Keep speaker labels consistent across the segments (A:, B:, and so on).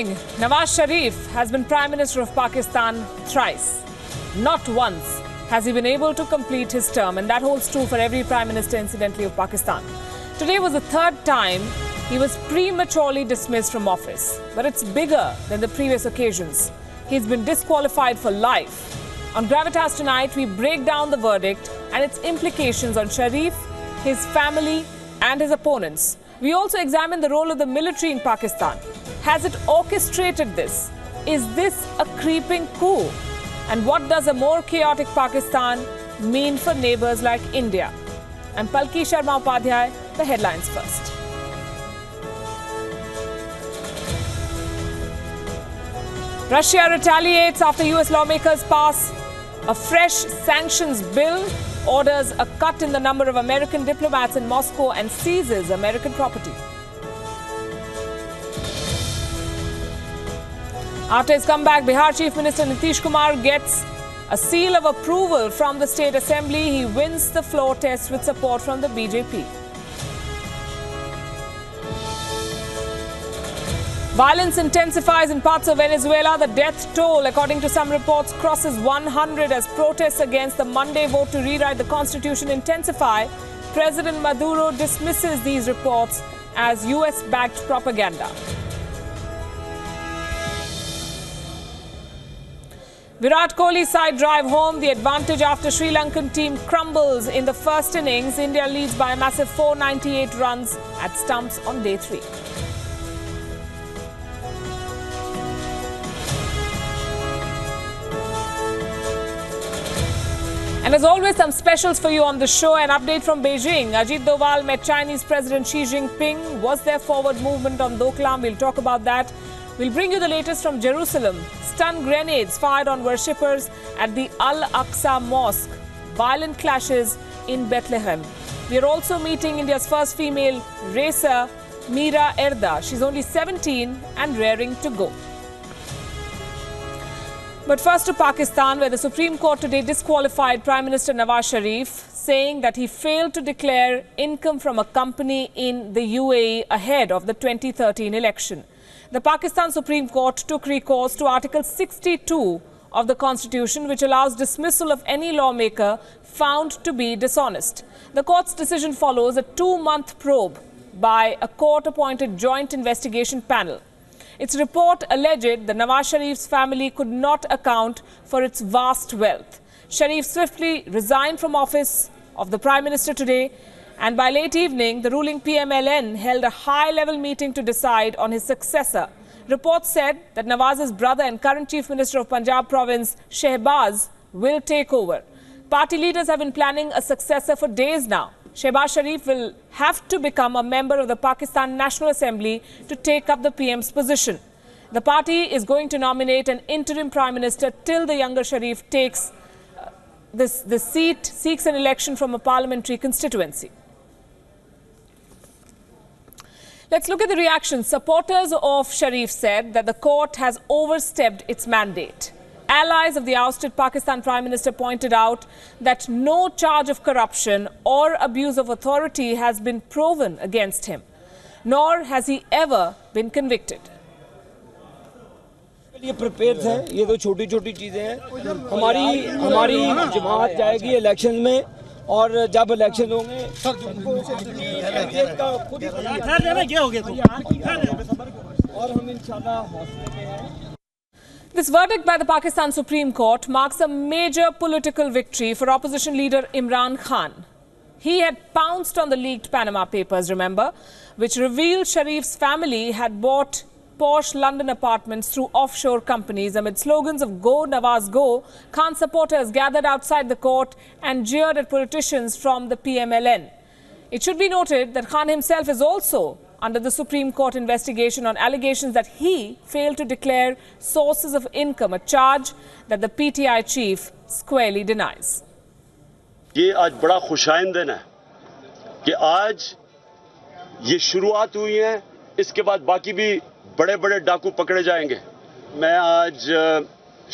A: morning, Nawaz Sharif has been Prime Minister of Pakistan thrice. Not once has he been able to complete his term, and that holds true for every Prime Minister, incidentally, of Pakistan. Today was the third time he was prematurely dismissed from office. But it's bigger than the previous occasions. He's been disqualified for life. On Gravitas tonight, we break down the verdict and its implications on Sharif, his family, and his opponents. We also examine the role of the military in Pakistan. Has it orchestrated this? Is this a creeping coup? And what does a more chaotic Pakistan mean for neighbors like India? I'm Palki Sharma Upadhyay. The headlines first. Russia retaliates after US lawmakers pass a fresh sanctions bill, orders a cut in the number of American diplomats in Moscow, and seizes American property. After his comeback, Bihar Chief Minister Nitish Kumar gets a seal of approval from the State Assembly. He wins the floor test with support from the BJP. Violence intensifies in parts of Venezuela. The death toll, according to some reports, crosses 100 as protests against the Monday vote to rewrite the constitution intensify. President Maduro dismisses these reports as US-backed propaganda. Virat Kohli's side drive home. The advantage after Sri Lankan team crumbles in the first innings. India leads by a massive 498 runs at stumps on day 3. And as always, some specials for you on the show. An update from Beijing. Ajit Doval met Chinese President Xi Jinping. Was there forward movement on Doklam? We'll talk about that. We'll bring you the latest from Jerusalem. Stun grenades fired on worshippers at the Al-Aqsa Mosque. Violent clashes in Bethlehem. We are also meeting India's first female racer, Meera Erda. She's only 17 and raring to go. But first to Pakistan, where the Supreme Court today disqualified Prime Minister Nawaz Sharif, saying that he failed to declare income from a company in the UAE ahead of the 2013 election. The Pakistan Supreme Court took recourse to Article 62 of the Constitution, which allows dismissal of any lawmaker found to be dishonest. The court's decision follows a 2-month probe by a court-appointed joint investigation panel. Its report alleged that Nawaz Sharif's family could not account for its vast wealth. Sharif swiftly resigned from office of the Prime Minister today, and by late evening, the ruling PMLN held a high-level meeting to decide on his successor. Reports said that Nawaz's brother and current Chief Minister of Punjab Province, Shehbaz, will take over. Party leaders have been planning a successor for days now. Shehbaz Sharif will have to become a member of the Pakistan National Assembly to take up the PM's position. The party is going to nominate an interim Prime Minister till the younger Sharif takes the seat, seeks an election from a parliamentary constituency. Let's look at the reactions. Supporters of Sharif said that the court has overstepped its mandate. Allies of the ousted Pakistan Prime Minister pointed out that no charge of corruption or abuse of authority has been proven against him, nor has he ever been convicted.
B: ये prepare थे, ये तो छोटी-छोटी चीजें हैं. हमारी जमात जाएगी election में, और जब इलेक्शन होंगे और हम इंशाल्लाह हौसले में हैं.
A: This verdict by the Pakistan Supreme Court marks a major political victory for opposition leader Imran Khan. He had pounced on the leaked Panama Papers, remember, which revealed Sharif's family had bought posh London apartments through offshore companies. Amid slogans of "Go Nawaz Go," Khan supporters gathered outside the court and jeered at politicians from the PMLN. It should be noted that Khan himself is also under the Supreme Court investigation on allegations that he failed to declare sources of income, a charge that the PTI chief squarely denies.
C: ये आज बड़ा खुशाइन दिन है कि आज ये शुरुआत हुई है, इसके बाद बाकी भी बड़े-बड़े डाकू पकड़े जाएंगे. मैं आज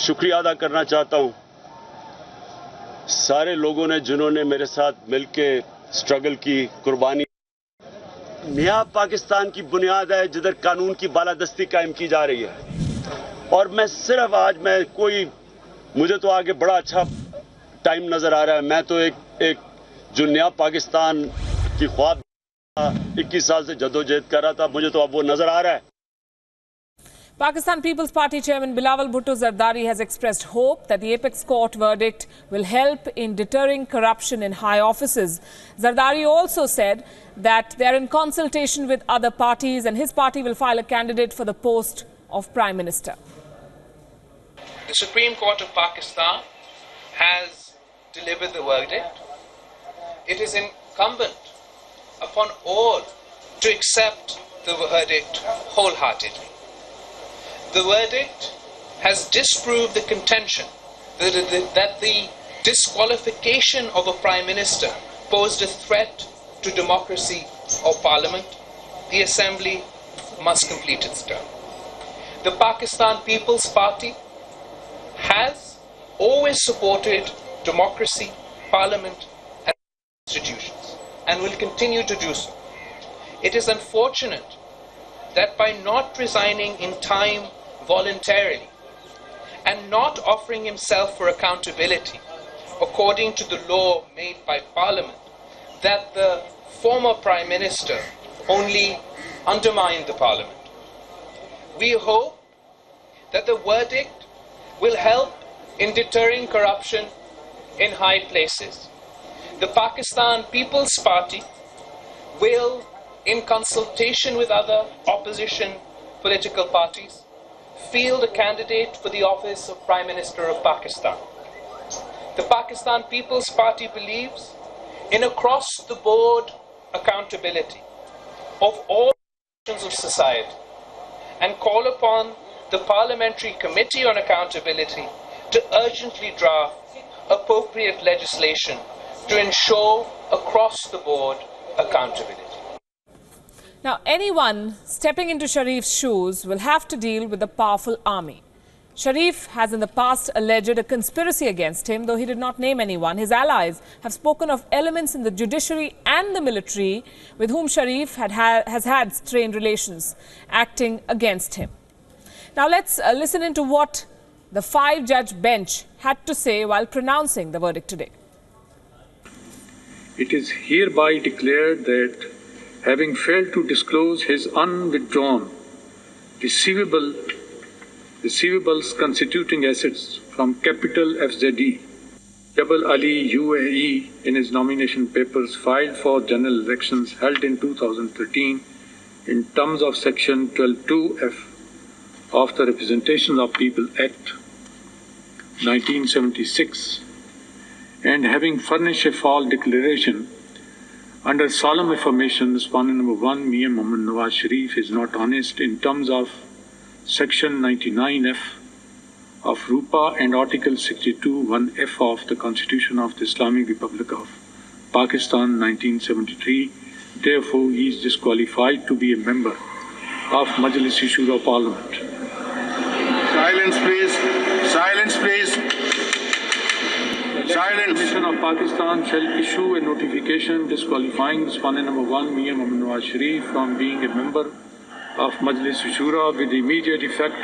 C: शुक्रिया अदा करना चाहता हूं सारे लोगों ने जिन्होंने मेरे साथ मिलकर स्ट्रगल की, कुर्बानी नया पाकिस्तान की बुनियाद है जिधर कानून की बालादस्ती कायम की जा रही है। और मैं सिर्फ आज मुझे तो आगे बड़ा अच्छा टाइम नजर आ रहा है। मैं तो एक जो नया पाकिस्तान की ख्वाब 21 साल से जद्दोजहद कर रहा था, मुझे तो अब वो नजर आ रहा है।
A: Pakistan People's Party Chairman Bilawal Bhutto Zardari has expressed hope that the apex court verdict will help in deterring corruption in high offices. Zardari also said that they are in consultation with other parties and his party will file a candidate for the post of Prime Minister.
D: The Supreme Court of Pakistan has delivered the verdict. It is incumbent upon all to accept the verdict wholeheartedly. The verdict has disproved the contention that the disqualification of a Prime Minister posed a threat to democracy or Parliament. The Assembly must complete its term. The Pakistan People's Party has always supported democracy, Parliament and institutions and will continue to do so. It is unfortunate that by not resigning in time voluntarily and not offering himself for accountability according to the law made by Parliament, that the former Prime Minister only undermined the Parliament. We hope that the verdict will help in deterring corruption in high places. The Pakistan People's Party will, in consultation with other opposition political parties, field a candidate for the office of Prime Minister of Pakistan. The Pakistan People's Party believes in across-the-board accountability of all sections of society and call upon the Parliamentary Committee on Accountability to urgently draft appropriate legislation to ensure across-the-board accountability.
A: Now, anyone stepping into Sharif's shoes will have to deal with a powerful army. Sharif has in the past alleged a conspiracy against him, though he did not name anyone. His allies have spoken of elements in the judiciary and the military with whom Sharif has had strained relations, acting against him. Now, let's listen into what the 5-judge bench had to say while pronouncing the verdict today.
E: It is hereby declared that having failed to disclose his unwithdrawn receivables constituting assets from Capital FZE, Jabal Ali UAE in his nomination papers filed for general elections held in 2013 in terms of Section 12(2)(f) of the Representation of People Act 1976, and having furnished a false declaration under solemn affirmation, respondent number 1, Mian Mohammad Nawaz Sharif is not honest in terms of Section 99(f) of RUPA and Article 62(1)(f) of the Constitution of the Islamic Republic of Pakistan 1973. Therefore, he is disqualified to be a member of Majlis Shura Parliament.
F: Silence, please. Silence, please.
E: The Commission of Pakistan shall issue a notification disqualifying respondent number 1, Mian Mohammad Nawaz Sharif, from being a member of Majlis Shura with immediate effect,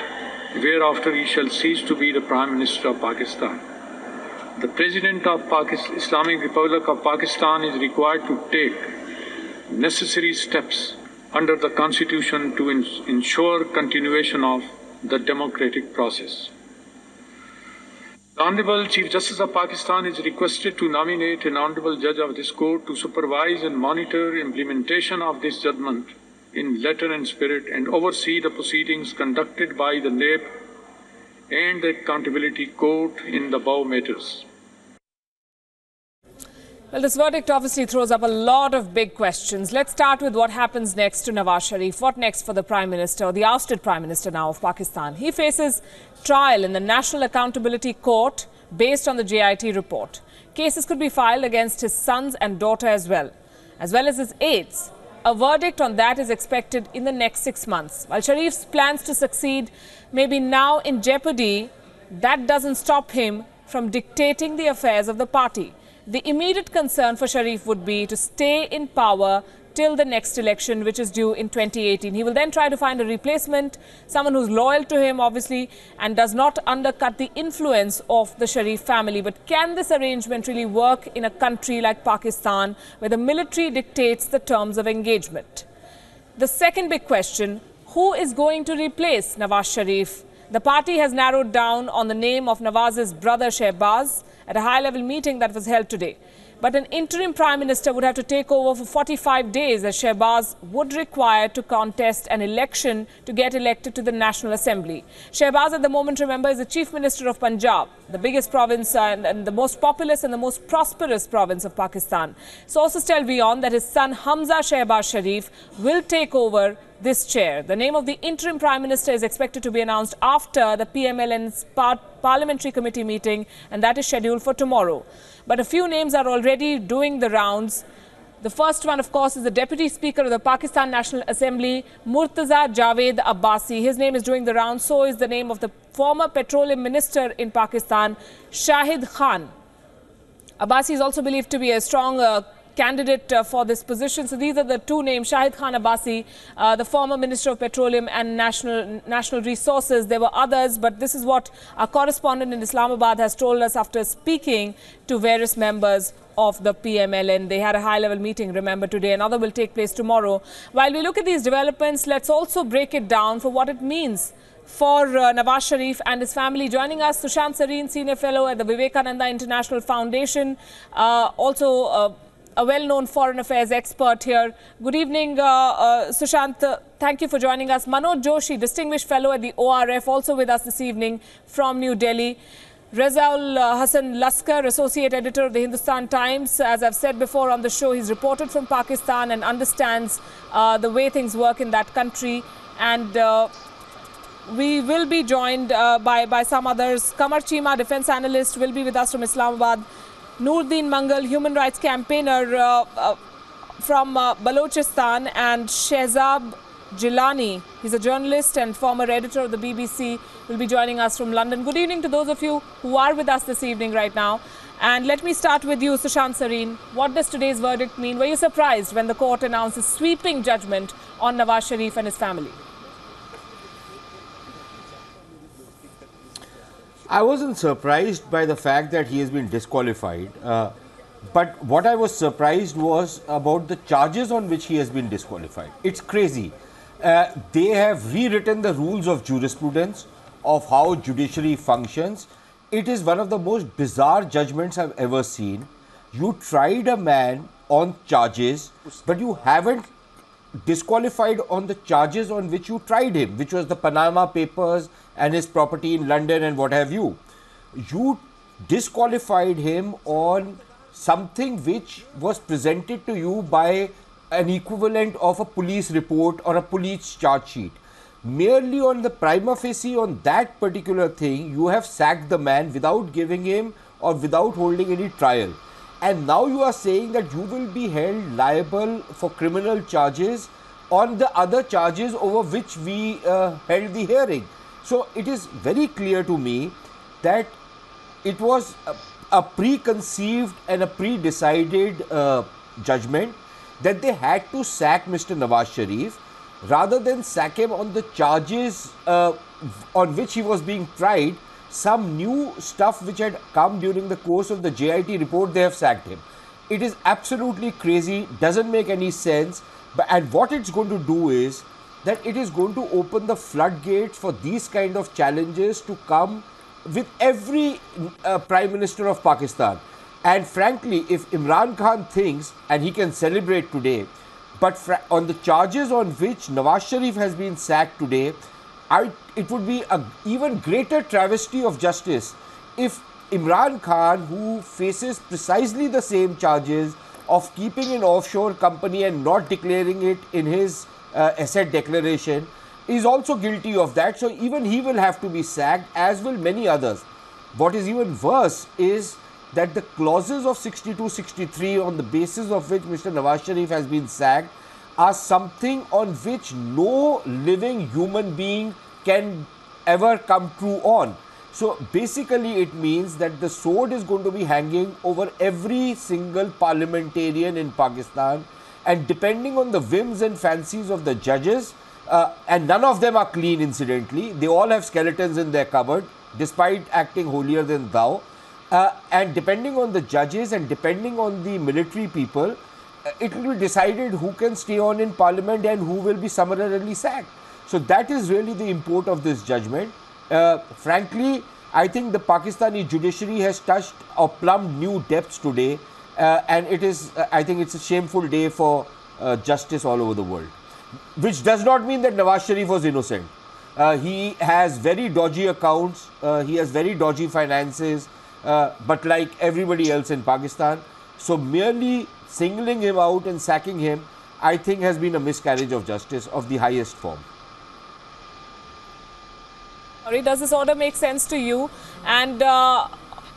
E: whereafter he shall cease to be the Prime Minister of Pakistan. The President of Islamic Republic of Pakistan is required to take necessary steps under the Constitution to ensure continuation of the democratic process. The Honorable Chief Justice of Pakistan is requested to nominate an Honorable Judge of this Court to supervise and monitor implementation of this judgment in letter and spirit and oversee the proceedings conducted by the NAP and the Accountability Court in the above matters.
A: Well, this verdict obviously throws up a lot of big questions. Let's start with what happens next to Nawaz Sharif. What next for the Prime Minister, or the ousted Prime Minister now of Pakistan? He faces trial in the National Accountability Court based on the JIT report. Cases could be filed against his sons and daughter as well as his aides. A verdict on that is expected in the next 6 months. While Sharif's plans to succeed may be now in jeopardy, that doesn't stop him from dictating the affairs of the party. The immediate concern for Sharif would be to stay in power till the next election, which is due in 2018. He will then try to find a replacement, someone who's loyal to him, obviously, and does not undercut the influence of the Sharif family. But can this arrangement really work in a country like Pakistan, where the military dictates the terms of engagement? The second big question, who is going to replace Nawaz Sharif? The party has narrowed down on the name of Nawaz's brother Shehbaz at a high-level meeting that was held today. But an interim Prime Minister would have to take over for 45 days, as Shehbaz would require to contest an election to get elected to the National Assembly. Shehbaz at the moment, remember, is the Chief Minister of Punjab, the biggest province and the most populous and the most prosperous province of Pakistan. Sources tell WION that his son Hamza Shehbaz Sharif will take over this chair. The name of the interim Prime Minister is expected to be announced after the PMLN's Parliamentary Committee meeting, and that is scheduled for tomorrow. But a few names are already doing the rounds. The first one, of course, is the Deputy Speaker of the Pakistan National Assembly, Murtaza Javed Abbasi. His name is doing the rounds. So is the name of the former Petroleum Minister in Pakistan, Shahid Khan. Abbasi is also believed to be a strong candidate for this position. So these are the two names, Shahid Khan Abbasi, the former Minister of Petroleum and National Resources. There were others, but this is what our correspondent in Islamabad has told us after speaking to various members of the PMLN. They had a high-level meeting, remember, today. Another will take place tomorrow. While we look at these developments, let's also break it down for what it means for Nawaz Sharif and his family. Joining us, Sushant Sareen, Senior Fellow at the Vivekananda International Foundation, also a well-known foreign affairs expert here. Good evening, Sushant. Thank you for joining us. Manoj Joshi, Distinguished Fellow at the ORF, also with us this evening from New Delhi. Razaul Hassan Laskar, Associate Editor of the Hindustan Times. As I've said before on the show, he's reported from Pakistan and understands the way things work in that country. And we will be joined by some others. Kamar Chima, Defense Analyst, will be with us from Islamabad. Noordin Mangal, human rights campaigner from Balochistan, and Shehzab Jilani, he's a journalist and former editor of the BBC, will be joining us from London. Good evening to those of you who are with us this evening right now. And let me start with you, Sushant Sareen. What does today's verdict mean? Were you surprised when the court announced a sweeping judgment on Nawaz Sharif and his family?
G: I wasn't surprised by the fact that he has been disqualified, but what I was surprised was about the charges on which he has been disqualified. It's crazy. They have rewritten the rules of jurisprudence of how judiciary functions. It is one of the most bizarre judgments I've ever seen. You tried a man on charges, but you haven't disqualified on the charges on which you tried him, which was the Panama Papers and his property in London and what have you. You disqualified him on something which was presented to you by an equivalent of a police report or a police charge sheet. Merely on the prima facie on that particular thing, you have sacked the man without giving him or without holding any trial. And now you are saying that you will be held liable for criminal charges on the other charges over which we held the hearing. So it is very clear to me that it was a preconceived and a pre-decided judgment that they had to sack Mr. Nawaz Sharif rather than sack him on the charges on which he was being tried. Some new stuff which had come during the course of the JIT report, they have sacked him. It is absolutely crazy, doesn't make any sense. And what it's going to do is that it is going to open the floodgates for these kind of challenges to come with every Prime Minister of Pakistan. And frankly, if Imran Khan thinks, and he can celebrate today, but on the charges on which Nawaz Sharif has been sacked today, it would be an even greater travesty of justice if Imran Khan, who faces precisely the same charges of keeping an offshore company and not declaring it in his asset declaration, is also guilty of that. So even he will have to be sacked, as will many others. What is even worse is that the clauses of 62-63 on the basis of which Mr. Nawaz Sharif has been sacked are something on which no living human being can ever come true on. So basically it means that the sword is going to be hanging over every single parliamentarian in Pakistan, and depending on the whims and fancies of the judges, and none of them are clean incidentally, they all have skeletons in their cupboard despite acting holier than thou, and depending on the judges and depending on the military people, it will be decided who can stay on in parliament and who will be summarily sacked. So that is really the import of this judgment. Frankly, I think the Pakistani judiciary has touched or plumbed new depths today, and it is, I think it's a shameful day for justice all over the world. Which does not mean that Nawaz Sharif was innocent. He has very dodgy accounts, he has very dodgy finances, but like everybody else in Pakistan. So merely singling him out and sacking him, I think has been a miscarriage of justice of the highest form.
A: Does this order make sense to you? And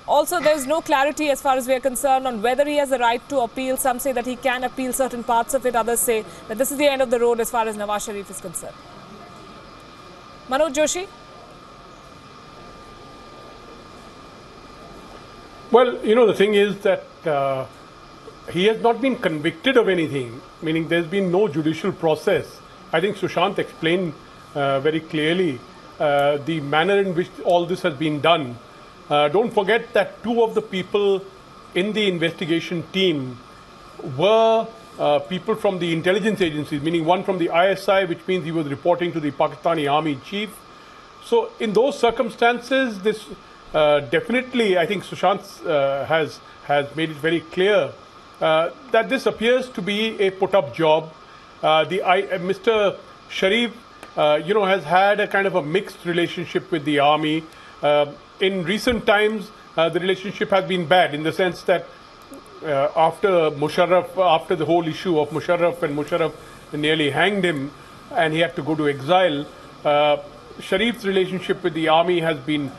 A: also, there is no clarity as far as we are concerned on whether he has the right to appeal. Some say that he can appeal certain parts of it. Others say that this is the end of the road as far as Nawaz Sharif is concerned. Manoj Joshi?
H: Well, you know, the thing is that he has not been convicted of anything, meaning there's been no judicial process. I think Sushant explained very clearly the manner in which all this has been done. Don't forget that two of the people in the investigation team were people from the intelligence agencies, meaning one from the ISI, which means he was reporting to the Pakistani Army Chief. So in those circumstances, this definitely, I think Sushant has made it very clear that this appears to be a put-up job. Mr. Sharif, has had a kind of a mixed relationship with the army. In recent times, the relationship has been bad in the sense that after the whole issue of Musharraf, and Musharraf nearly hanged him and he had to go to exile, Sharif's relationship with the army has been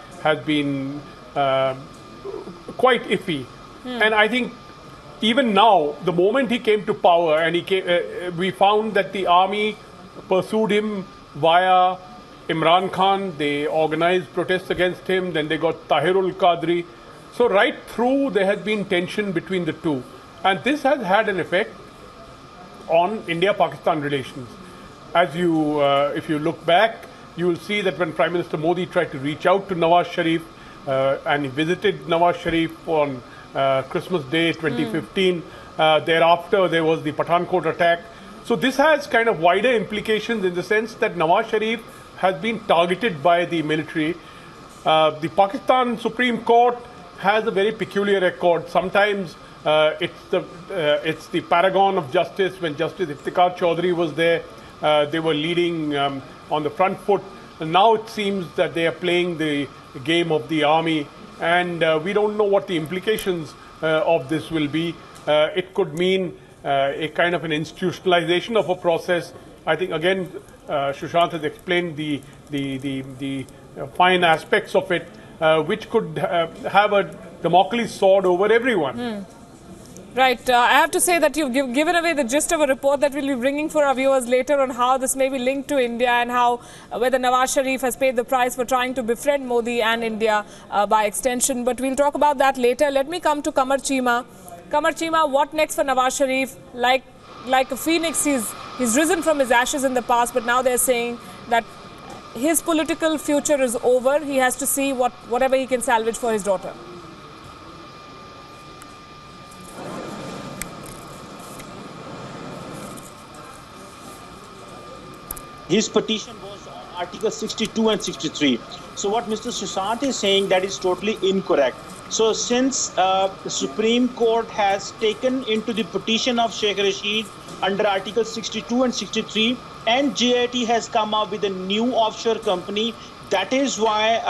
H: quite iffy. And I think even now, the moment he came to power and we found that the army pursued him via Imran Khan, they organized protests against him, then they got Tahirul Qadri. So right through there has been tension between the two. And this has had an effect on India-Pakistan relations. As if you look back, you will see that when Prime Minister Modi tried to reach out to Nawaz Sharif, and he visited Nawaz Sharif on Christmas Day 2015, thereafter there was the Pathankot attack. So this has kind of wider implications in the sense that Nawaz Sharif has been targeted by the military. The Pakistan Supreme Court has a very peculiar record. Sometimes it's the paragon of justice. When Justice Iftikhar Chaudhry was there, they were leading on the front foot. And now it seems that they are playing the game of the army, and we don't know what the implications of this will be. It could mean a kind of an institutionalization of a process. I think again, Sushant has explained the fine aspects of it, which could have a Damocles sword over everyone.
A: Right. I have to say that you've given away the gist of a report that we'll be bringing for our viewers later on how this may be linked to India and how whether Nawaz Sharif has paid the price for trying to befriend Modi and India by extension. But we'll talk about that later. Let me come to Qamar Cheema. Qamar Cheema, what next for Nawaz Sharif? Like a phoenix, he's risen from his ashes in the past, but now they're saying that his political future is over. He has to see whatever he can salvage for his daughter.
I: His petition was on Article 62 and 63. So what Mr. Sushant is saying, that is totally incorrect. So since the Supreme Court has taken into the petition of Sheikh Rashid under Article 62 and 63, and JIT has come up with a new offshore company, that is why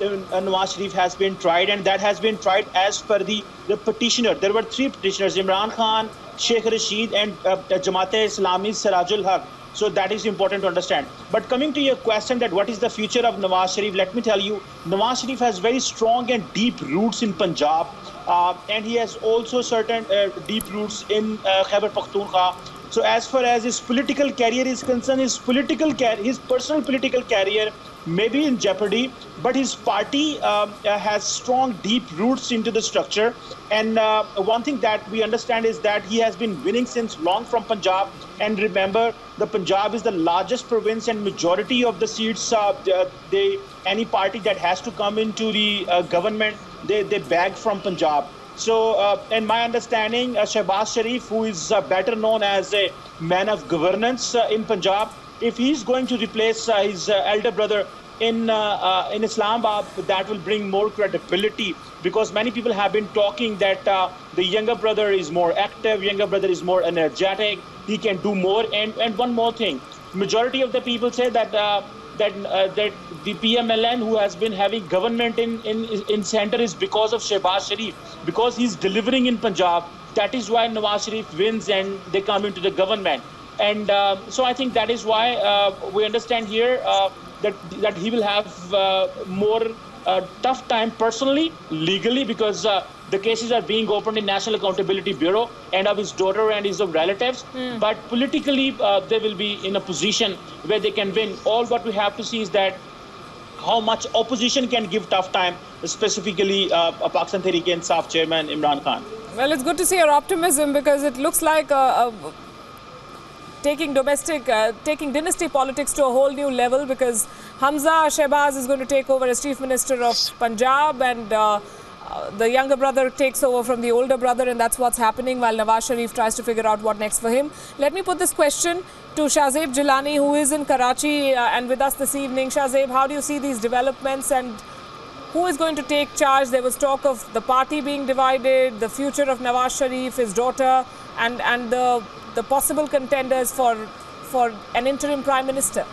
I: Nawaz Sharif has been tried, and that has been tried as per the petitioner. There were three petitioners, Imran Khan, Sheikh Rashid and Jamaat-e-Islami Sirajul Haq. So that is important to understand. But coming to your question that what is the future of Nawaz Sharif, let me tell you, Nawaz Sharif has very strong and deep roots in Punjab, and he has also certain deep roots in Khyber Pakhtunkhwa. So as far as his political career is concerned, his personal political career may be in jeopardy, but his party has strong, deep roots into the structure. And one thing that we understand is that he has been winning since long from Punjab. And remember, the Punjab is the largest province, and majority of the seats, any party that has to come into the government, they bag from Punjab. So, in my understanding, Shehbaz Sharif, who is better known as a man of governance in Punjab, if he's going to replace his elder brother in Islamabad, that will bring more credibility, because many people have been talking that the younger brother is more active, younger brother is more energetic, he can do more. And one more thing, majority of the people say that that the PMLN, who has been having government in center, is because of Shehbaz Sharif, because he's delivering in Punjab. That is why Nawaz Sharif wins and they come into the government. And so I think that is why we understand here that he will have more tough time personally, legally, because the cases are being opened in National Accountability Bureau and of his daughter and his relatives. But politically, they will be in a position where they can win. All what we have to see is that how much opposition can give tough time, specifically Pakistan Tehreek-e-Insaf chairman Imran Khan.
A: Well, it's good to see your optimism, because it looks like taking dynasty politics to a whole new level, because Hamza Shehbaz is going to take over as Chief Minister of Punjab, and the younger brother takes over from the older brother, and that's what's happening while Nawaz Sharif tries to figure out what next for him. Let me put this question to Shahzeb Jilani, who is in Karachi and with us this evening. Shahzeb, how do you see these developments, and who is going to take charge? There was talk of the party being divided, the future of Nawaz Sharif, his daughter, and the possible contenders for an interim prime minister.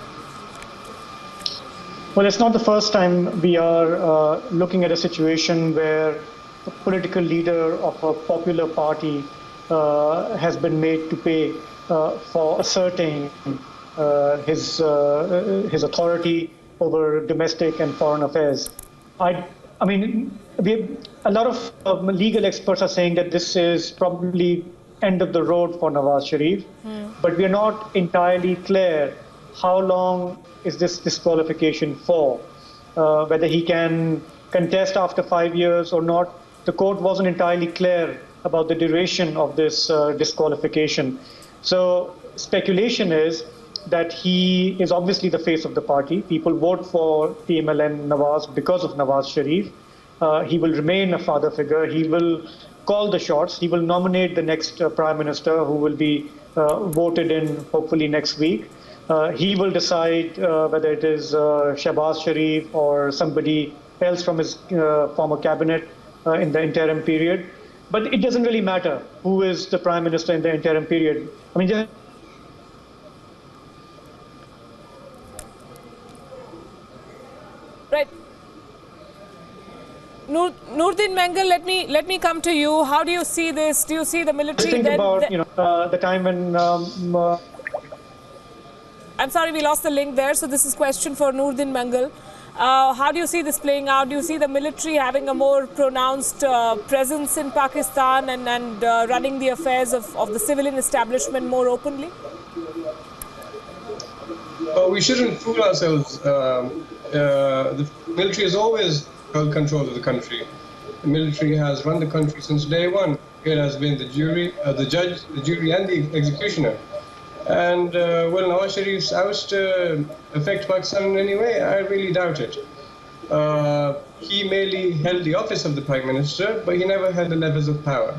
J: Well, it's not the first time we are looking at a situation where a political leader of a popular party has been made to pay for asserting his authority over domestic and foreign affairs. I mean, a lot of legal experts are saying that this is probably end of the road for Nawaz Sharif, but we are not entirely clear how long is this disqualification for, whether he can contest after 5 years or not. The court wasn't entirely clear about the duration of this disqualification. So speculation is that he is obviously the face of the party. People vote for PMLN Nawaz because of Nawaz Sharif. He will remain a father figure. He will call the shots. He will nominate the next prime minister, who will be voted in hopefully next week. He will decide whether it is Shehbaz Sharif or somebody else from his former cabinet in the interim period. But it doesn't really matter who is the prime minister in the interim period. I mean, just
A: right. Noordin Mengal, let me come to you. How do you see this? Do you see the military?
J: Think about the time when.
A: I'm sorry, we lost the link there. So this is a question for Noordin Mengal. How do you see this playing out? Do you see the military having a more pronounced presence in Pakistan and running the affairs of the civilian establishment more openly?
K: We shouldn't fool ourselves. The military has always held control of the country. The military has run the country since day one. It has been the jury, the judge, the jury, and the executioner. And will Nawaz Sharif's ouster affect Pakistan in any way? I really doubt it. He merely held the office of the Prime Minister, but he never held the levers of power.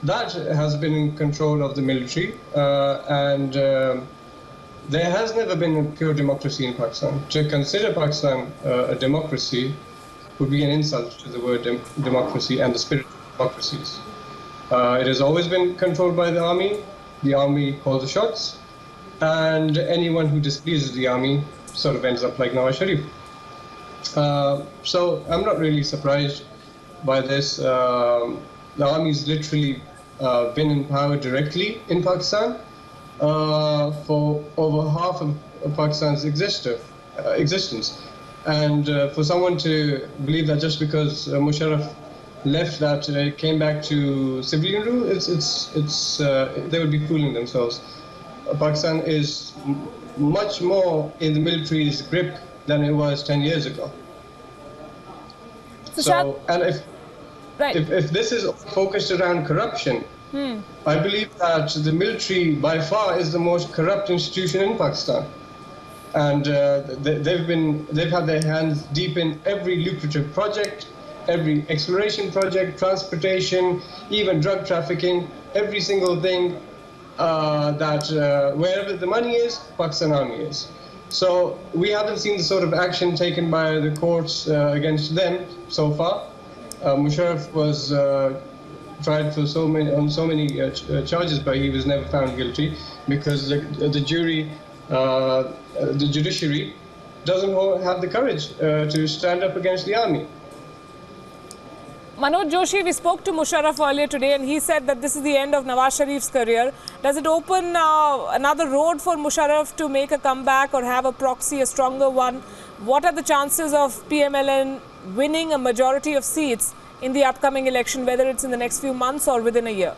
K: That has been in control of the military, and there has never been a pure democracy in Pakistan. To consider Pakistan a democracy would be an insult to the word democracy and the spirit of democracies. It has always been controlled by the army. The army calls the shots, and anyone who displeases the army sort of ends up like Nawaz Sharif. So I'm not really surprised by this. The army's literally been in power directly in Pakistan for over half of Pakistan's existence. And for someone to believe that just because Musharraf left that it came back to civilian rule, they would be fooling themselves. Pakistan is much more in the military's grip than it was 10 years ago. So, and if this is focused around corruption, I believe that the military by far is the most corrupt institution in Pakistan. And they've had their hands deep in every lucrative project, every exploration project, transportation, even drug trafficking, every single thing that wherever the money is, Pakistan Army is. So we haven't seen the sort of action taken by the courts against them so far. Musharraf was tried for so many charges, but he was never found guilty because the jury, the judiciary, doesn't have the courage to stand up against the army.
A: Manoj Joshi, we spoke to Musharraf earlier today and he said that this is the end of Nawaz Sharif's career. Does it open another road for Musharraf to make a comeback or have a proxy, a stronger one? What are the chances of PMLN winning a majority of seats in the upcoming election, whether it's in the next few months or within a year?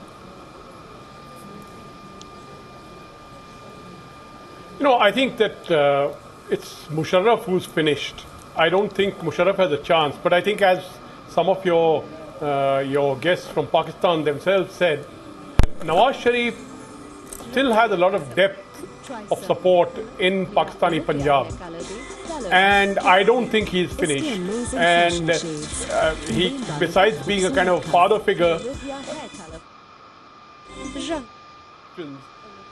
H: You know, I think that it's Musharraf who's finished. I don't think Musharraf has a chance, but I think as some of your guests from Pakistan themselves said, Nawaz Sharif still has a lot of depth of support in Pakistani Punjab. And I don't think he's finished. And he, besides being a kind of father figure,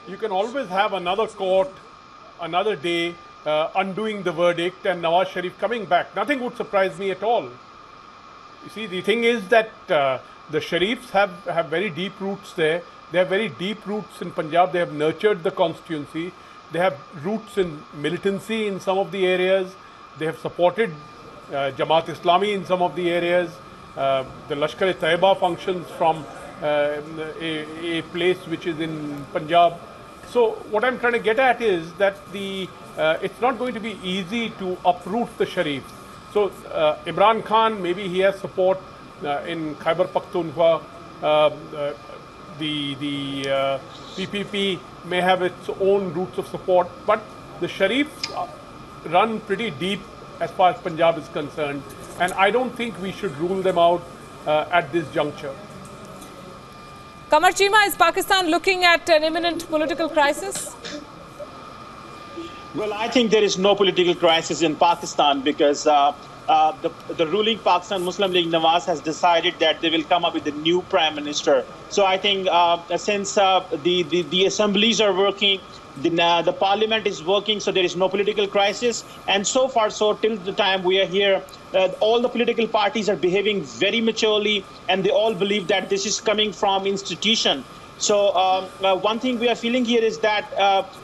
H: you can always have another court, another day, undoing the verdict and Nawaz Sharif coming back. Nothing would surprise me at all. You see, the thing is that the Sharifs have very deep roots there. They have very deep roots in Punjab. They have nurtured the constituency. They have roots in militancy in some of the areas. They have supported Jamaat Islami in some of the areas. The Lashkar-e-Taiba functions from a place which is in Punjab. So what I'm trying to get at is that it's not going to be easy to uproot the Sharifs. So Imran Khan, maybe he has support in Khyber Pakhtunkhwa. The PPP may have its own roots of support, but the Sharifs run pretty deep as far as Punjab is concerned, and I don't think we should rule them out at this juncture.
A: Kamar Chima, is Pakistan looking at an imminent political crisis?
I: Well, I think there is no political crisis in Pakistan because the ruling Pakistan Muslim League Nawaz has decided that they will come up with a new prime minister. So I think since the assemblies are working, the parliament is working, so there is no political crisis. And so far, so till the time we are here, all the political parties are behaving very maturely, and they all believe that this is coming from institution. So one thing we are feeling here is that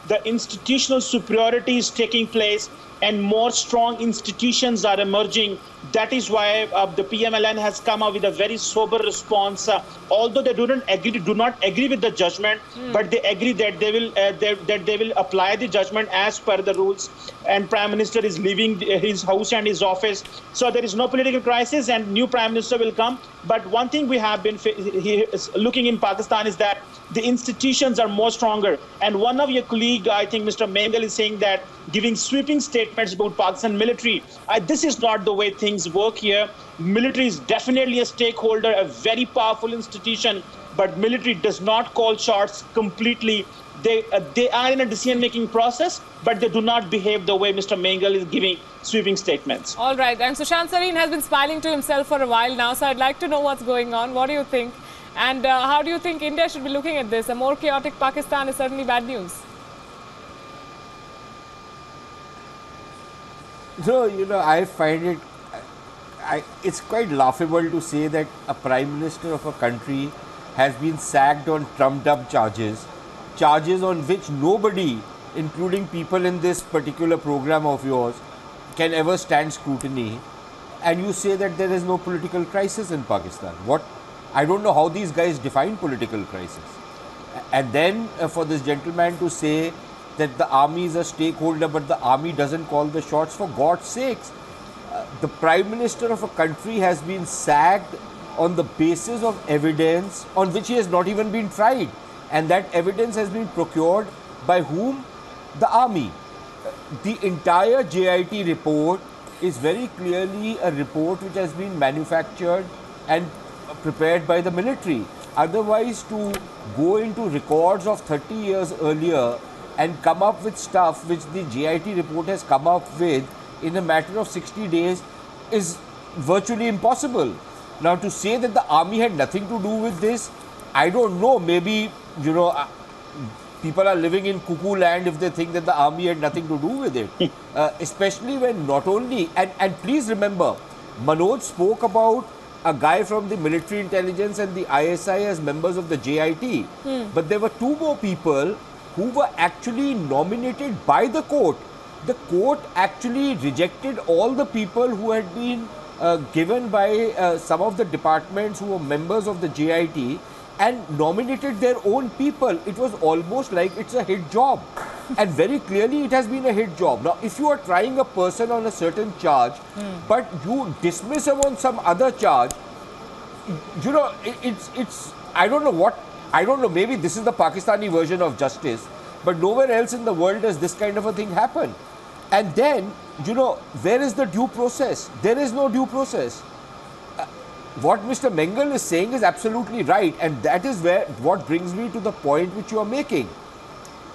I: the institutional superiority is taking place and more strong institutions are emerging. That is why the PMLN has come up with a very sober response. Although they do not agree with the judgment, but they agree that they will apply the judgment as per the rules. And Prime Minister is leaving his house and his office. So there is no political crisis and new Prime Minister will come. But one thing we have been looking in Pakistan is that the institutions are more stronger. And one of your colleagues, I think Mr. Mengal, is saying that giving sweeping statements about Pakistan military. This is not the way things work here. Military is definitely a stakeholder, a very powerful institution, but military does not call shots completely. They are in a decision-making process, but they do not behave the way Mr. Mengal is giving sweeping statements.
A: All right. And Sushant Sareen has been smiling to himself for a while now, so I'd like to know what's going on. What do you think? And how do you think India should be looking at this? A more chaotic Pakistan is certainly bad news.
G: So, you know, I find it, it's quite laughable to say that a prime minister of a country has been sacked on trumped up charges on which nobody, including people in this particular program of yours, can ever stand scrutiny. And you say that there is no political crisis in Pakistan. I don't know how these guys define political crisis. And then for this gentleman to say that the army is a stakeholder, but the army doesn't call the shots, for God's sakes. The Prime Minister of a country has been sacked on the basis of evidence on which he has not even been tried. And that evidence has been procured by whom? The army. the entire JIT report is very clearly a report which has been manufactured and prepared by the military. Otherwise, to go into records of 30 years earlier and come up with stuff which the JIT report has come up with in a matter of 60 days is virtually impossible. Now, to say that the army had nothing to do with this, I don't know. Maybe, you know, people are living in cuckoo land if they think that the army had nothing to do with it. Especially when not only, and please remember, Manoj spoke about a guy from the military intelligence and the ISI as members of the JIT. But there were two more people who were actually nominated by the court. The court actually rejected all the people who had been given by some of the departments who were members of the JIT and nominated their own people. It was almost like it's a hit job. And very clearly it has been a hit job. Now, if you are trying a person on a certain charge, but you dismiss him on some other charge, you know, it's I don't know, maybe this is the Pakistani version of justice, but nowhere else in the world does this kind of a thing happen. And then, you know, where is the due process? There is no due process. What Mr. Mengal is saying is absolutely right, and that is what brings me to the point which you are making.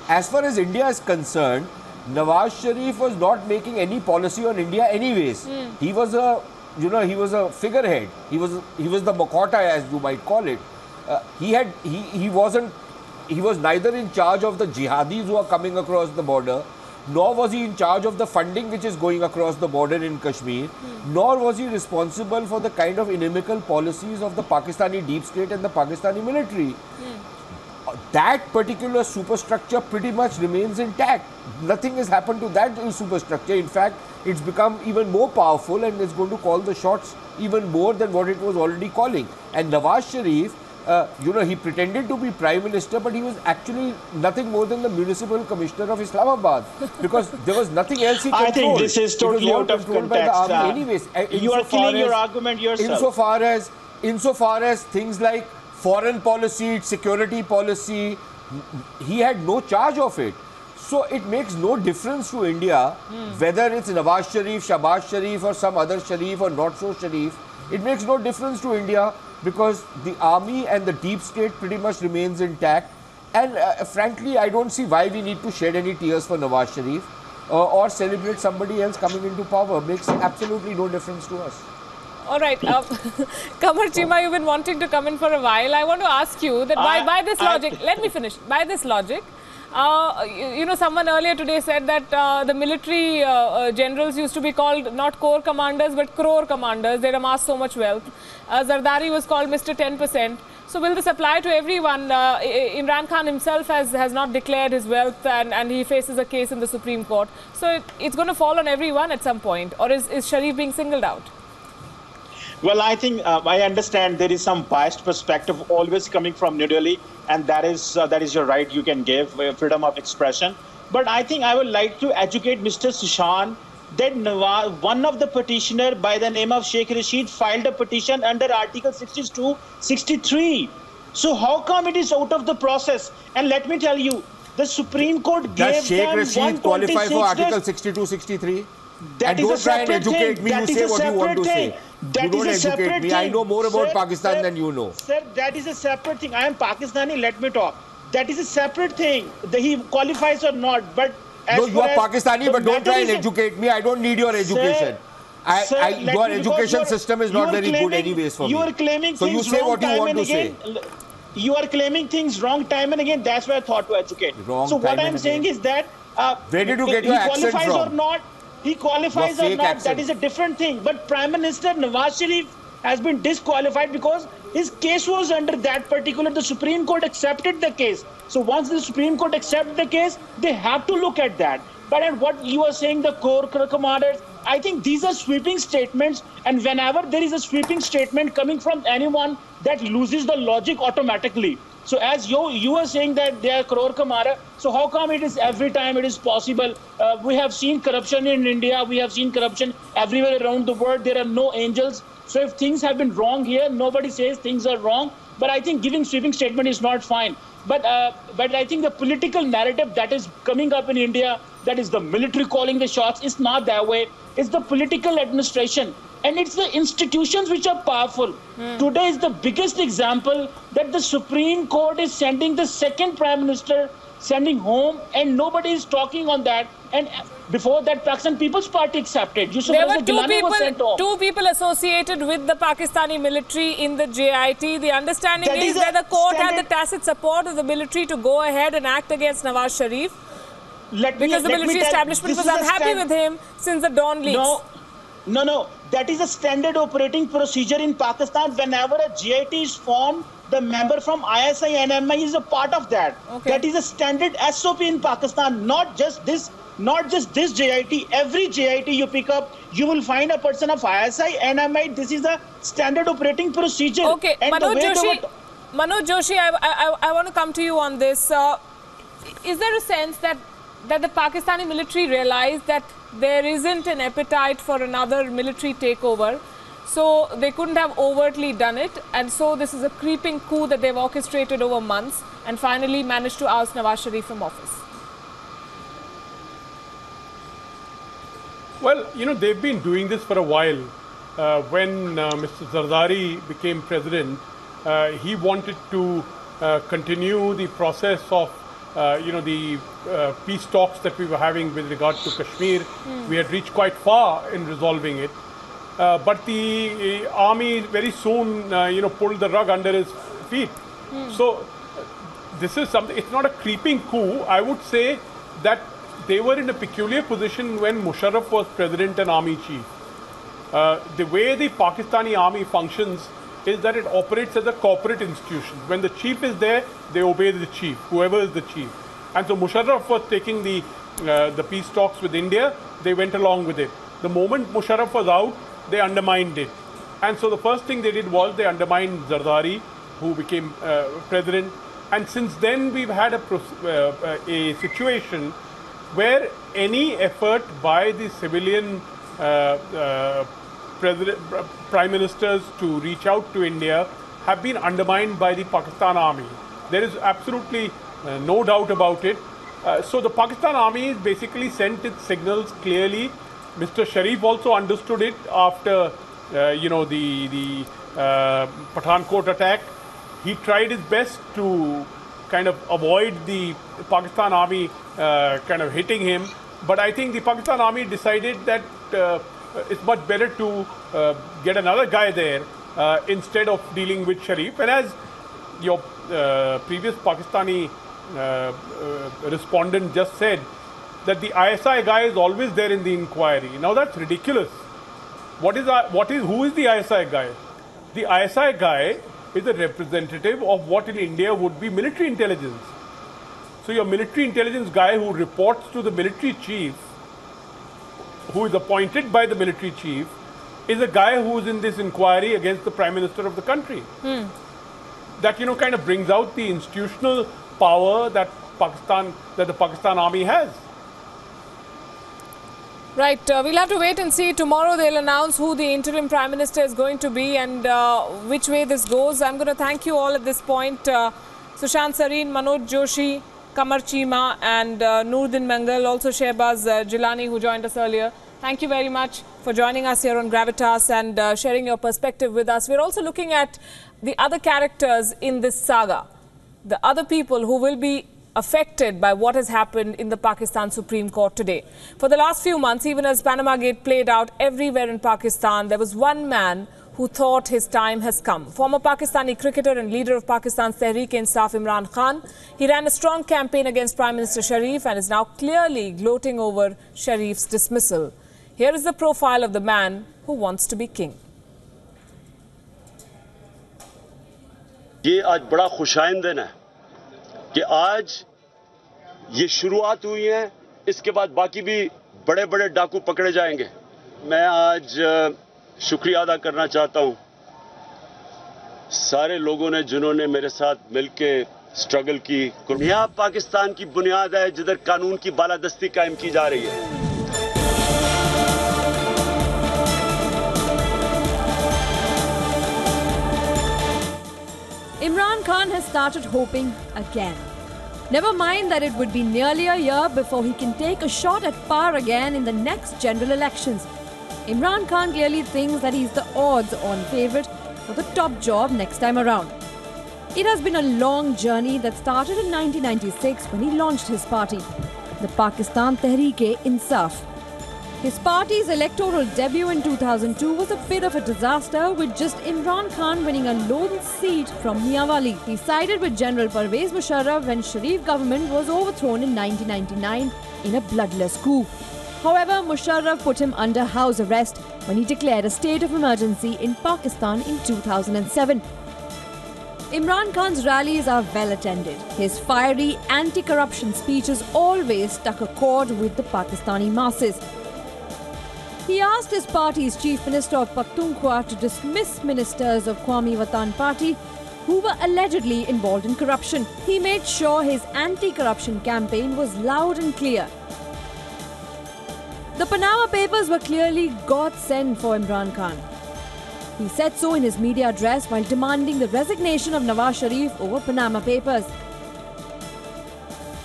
G: As far as India is concerned, Nawaz Sharif was not making any policy on India anyways. He was a, you know, he was a figurehead. He was the Makota, as you might call it. He was neither in charge of the jihadis who are coming across the border, nor was he in charge of the funding which is going across the border in Kashmir, nor was he responsible for the kind of inimical policies of the Pakistani deep state and the Pakistani military. That particular superstructure pretty much remains intact. Nothing has happened to that superstructure. In fact, it's become even more powerful and is going to call the shots even more than what it was already calling. And Nawaz Sharif, you know, he pretended to be Prime Minister, but he was actually nothing more than the Municipal Commissioner of Islamabad, because there was nothing else he controlled.
I: I think this is totally out of context.
G: Anyways,
I: you are killing your argument yourself.
G: Insofar as things like foreign policy, security policy, he had no charge of it. So it makes no difference to India whether it's Nawaz Sharif, Shahbaz Sharif or some other Sharif or not so Sharif. It makes no difference to India because the army and the deep state pretty much remains intact. And frankly, I don't see why we need to shed any tears for Nawaz Sharif or celebrate somebody else coming into power. Makes absolutely no difference to us.
A: All right. Kamar Chima, you've been wanting to come in for a while. I want to ask you that by this logic, let me finish. By this logic, you know, someone earlier today said that the military generals used to be called not corps commanders but crore commanders. They'd amassed so much wealth. Zardari was called Mr. 10%. So will this apply to everyone? Imran Khan himself has not declared his wealth and he faces a case in the Supreme Court. So it's going to fall on everyone at some point. Or is Sharif being singled out?
I: Well, I think I understand there is some biased perspective always coming from New Delhi, and that is your right. You can give freedom of expression. But I think I would like to educate Mr. Sushan that one of the petitioner by the name of Sheikh Rashid filed a petition under Article 62, 63. So how come it is out of the process? And let me tell you, the Supreme Court gave
G: Does Sheikh
I: them
G: Rashid qualify for Article 62, 63?
I: That
G: and
I: is
G: don't try and educate me. You say what you want to say. You don't educate me. I know more about Pakistan than you know.
I: Sir, that is a separate thing. I am Pakistani. Let me talk. That is a separate thing. He qualifies or not. But
G: no, you are Pakistani, but don't try and educate me. I don't need your education. Your education system is not very good anyways for me.
I: You are claiming
G: so you say what you want to say.
I: You are claiming things wrong time and again. That's why I thought to educate.
G: So
I: what I am saying is that
G: where did you get your accent from?
I: He qualifies or not. He qualifies or not, that is a different thing. But Prime Minister Nawaz Sharif has been disqualified because his case was under that particular, the Supreme Court accepted the case. So once the Supreme Court accepts the case, they have to look at that. But at what you are saying, the core commanders, I think these are sweeping statements. And whenever there is a sweeping statement coming from anyone, that loses the logic automatically. So as you are saying that they are crore commander, so how come it is every time it is possible? We have seen corruption in India. We have seen corruption everywhere around the world. There are no angels. So if things have been wrong here, nobody says things are wrong. But I think giving sweeping statement is not fine. But I think the political narrative that is coming up in India, that is the military calling the shots. It's not that way. It's the political administration. And it's the institutions which are powerful. Today is the biggest example that the Supreme Court is sending the second Prime Minister, sending home, and nobody is talking on that. And before that, Pakistan People's Party accepted.
A: There were two people associated with the Pakistani military in the JIT. The understanding is that the court had the tacit support of the military to go ahead and act against Nawaz Sharif. Because the military establishment was unhappy with him since the Dawn leaks.
I: No. That is a standard operating procedure in Pakistan. Whenever a JIT is formed, the member from ISI and MI is a part of that. That is a standard SOP in Pakistan, not just this JIT. Every JIT you pick up, you will find a person of ISI and MI. This is a standard operating procedure.
A: Okay, and Manoj Joshi, I want to come to you on this. Is there a sense that the Pakistani military realized that there isn't an appetite for another military takeover, so they couldn't have overtly done it, and so this is a creeping coup that they've orchestrated over months and finally managed to oust Nawaz Sharif from office?
H: Well, you know, they've been doing this for a while. When Mr. Zardari became president, he wanted to continue the process of the peace talks that we were having with regard to Kashmir. We had reached quite far in resolving it. But the army very soon, pulled the rug under his feet. So this is something, it's not a creeping coup. I would say that they were in a peculiar position when Musharraf was president and army chief. The way the Pakistani army functions is that it operates as a corporate institution. When the chief is there, they obey the chief, whoever is the chief. And so Musharraf was taking the peace talks with India, they went along with it. The moment Musharraf was out, they undermined it. And so the first thing they did was they undermined Zardari, who became president. And since then, we've had a situation where any effort by the civilian prime ministers to reach out to India have been undermined by the Pakistan army. There is absolutely no doubt about it. So the Pakistan army basically sent its signals clearly. Mr. Sharif also understood it after, the Pathankot attack. He tried his best to kind of avoid the Pakistan army kind of hitting him. But I think the Pakistan army decided that it's much better to get another guy there instead of dealing with Sharif. And as your previous Pakistani respondent just said, that the ISI guy is always there in the inquiry. Now that's ridiculous. Who is the ISI guy? The ISI guy is a representative of what in India would be military intelligence. So your military intelligence guy who reports to the military chief, who is appointed by the military chief, is a guy who is in this inquiry against the Prime Minister of the country. That, kind of brings out the institutional power that the Pakistan army has.
A: Right, we'll have to wait and see. Tomorrow they'll announce who the interim Prime Minister is going to be and which way this goes. I'm going to thank you all at this point. Sushant Sareen, Manoj Joshi, Kamar Chima and Noordin Mangal, also Shehbaz Jilani who joined us earlier. Thank you very much for joining us here on Gravitas and sharing your perspective with us. We're also looking at the other characters in this saga, the other people who will be affected by what has happened in the Pakistan Supreme Court today. For the last few months, even as Panama Gate played out everywhere in Pakistan, there was one man who thought his time has come. Former Pakistani cricketer and leader of Pakistan's Tehreek-e-Insaf, Imran Khan. He ran a strong campaign against Prime Minister Sharif and is now clearly gloating over Sharif's dismissal. Here is the profile of the man who wants to be king.
C: ये आज बड़ा खुशाइन दिन है कि आज ये शुरुआत हुई है, इसके बाद बाकी भी बड़े बड़े डाकू पकड़े जाएंगे। मैं आज शुक्रिया अदा करना चाहता हूं सारे लोगों ने जिन्होंने मेरे साथ मिलके स्ट्रगल की। यह पाकिस्तान की बुनियाद है जिधर कानून की बालादस्ती कायम की जा रही है।
L: Imran Khan has started hoping again. Never mind that it would be nearly a year before he can take a shot at power again in the next general elections. Imran Khan clearly thinks that he's the odds-on favourite for the top job next time around. It has been a long journey that started in 1996 when he launched his party, the Pakistan Tehreek-e-Insaf. His party's electoral debut in 2002 was a bit of a disaster, with just Imran Khan winning a lone seat from Miawali. He sided with General Pervez Musharraf when Sharif government was overthrown in 1999 in a bloodless coup. However, Musharraf put him under house arrest when he declared a state of emergency in Pakistan in 2007. Imran Khan's rallies are well attended. His fiery anti-corruption speeches always struck a chord with the Pakistani masses. He asked his party's Chief Minister of Pakhtunkhwa to dismiss ministers of Qawmi Watan Party who were allegedly involved in corruption. He made sure his anti-corruption campaign was loud and clear. The Panama Papers were clearly godsend for Imran Khan. He said so in his media address while demanding the resignation of Nawaz Sharif over Panama Papers.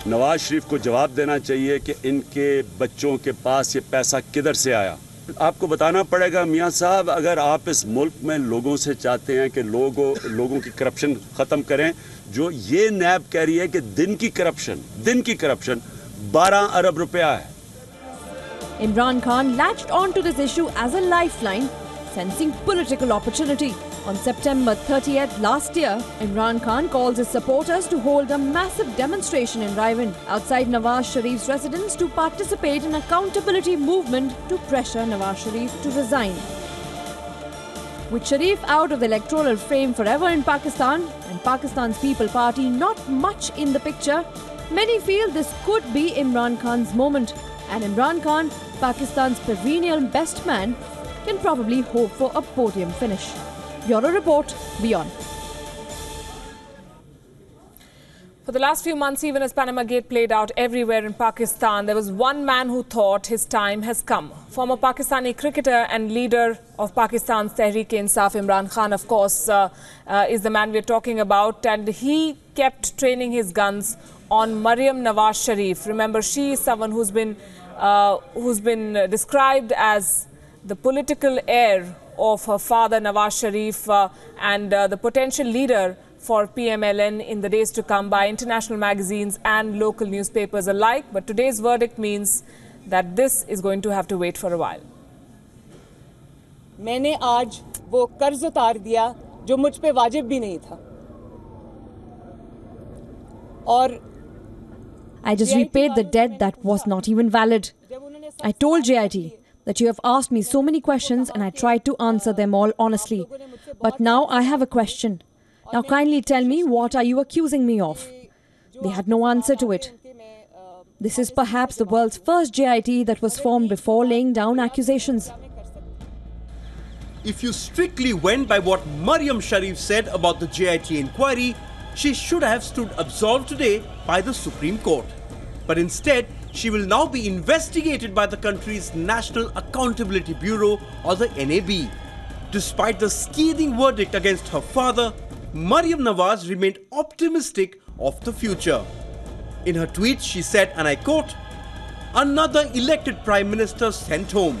C: Nawaz Sharif को जवाब देना चाहिए कि इनके बच्चों के पास ये पैसा किधर से आया। आपको बताना पड़ेगा मियां साहब, अगर आप इस मुल्क में लोगों से चाहते हैं कि लोगों की करप्शन ख़त्म करें, जो ये नैब कह रही है कि दिन की करप्शन 12 अरब रुपया है।
L: Imran Khan latched on to this issue as a lifeline, sensing political opportunity. On September 30th last year, Imran Khan called his supporters to hold a massive demonstration in WION outside Nawaz Sharif's residence to participate in an accountability movement to pressure Nawaz Sharif to resign. With Sharif out of the electoral frame forever in Pakistan and Pakistan's People Party not much in the picture, many feel this could be Imran Khan's moment. And Imran Khan, Pakistan's perennial best man, can probably hope for a podium finish. Bureau Report, WION.
A: For the last few months, even as Panama Gate played out everywhere in Pakistan, there was one man who thought his time has come. Former Pakistani cricketer and leader of Pakistan's Tehreek-e-Insaf, Imran Khan, of course, is the man we're talking about. And he kept training his guns on Maryam Nawaz Sharif. Remember, she is someone who's been described as the political heir of her father Nawaz Sharif and the potential leader for PMLN in the days to come by international magazines and local newspapers alike. But today's verdict means that this is going to have to wait for a while.
M: मैंने आज वो कर्ज उतार दिया जो मुझ पे वाजिब भी नहीं था और
L: I just repaid the debt that was not even valid. I told JIT that you have asked me so many questions and I tried to answer them all honestly. But now I have a question. Now kindly tell me, what are you accusing me of? They had no answer to it. This is perhaps the world's first JIT that was formed before laying down accusations.
N: If you strictly went by what Maryam Sharif said about the JIT inquiry, she should have stood absolved today by the Supreme Court. But instead, she will now be investigated by the country's National Accountability Bureau, or the NAB. Despite the scathing verdict against her father, Maryam Nawaz remained optimistic of the future. In her tweet, she said, and I quote, "Another elected Prime Minister sent home,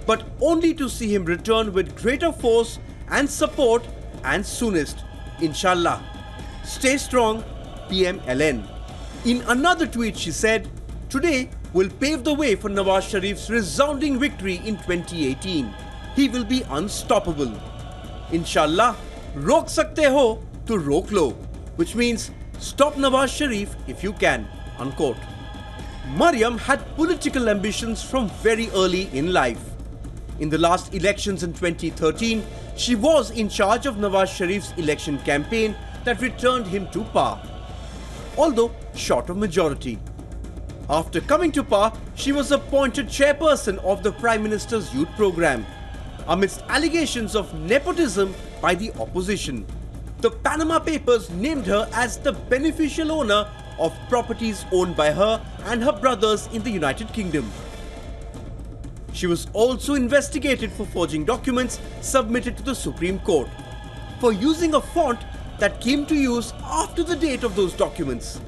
N: but only to see him return with greater force and support and soonest. Inshallah. Stay strong, PMLN." In another tweet, she said, "Today will pave the way for Nawaz Sharif's resounding victory in 2018. He will be unstoppable. Inshallah, rok sakte ho to rok lo," which means stop Nawaz Sharif if you can, unquote. Maryam had political ambitions from very early in life. In the last elections in 2013, she was in charge of Nawaz Sharif's election campaign that returned him to power, although short of majority. After coming to power, she was appointed chairperson of the Prime Minister's Youth Programme, amidst allegations of nepotism by the opposition. The Panama Papers named her as the beneficial owner of properties owned by her and her brothers in the United Kingdom. She was also investigated for forging documents submitted to the Supreme Court, for using a font that came to use after the date of those documents.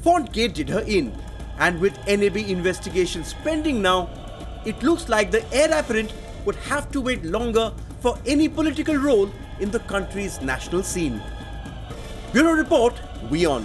N: front gate did her in. And with NAB investigations pending now, it looks like the heir apparent would have to wait longer for any political role in the country's national scene. Bureau Report, WION.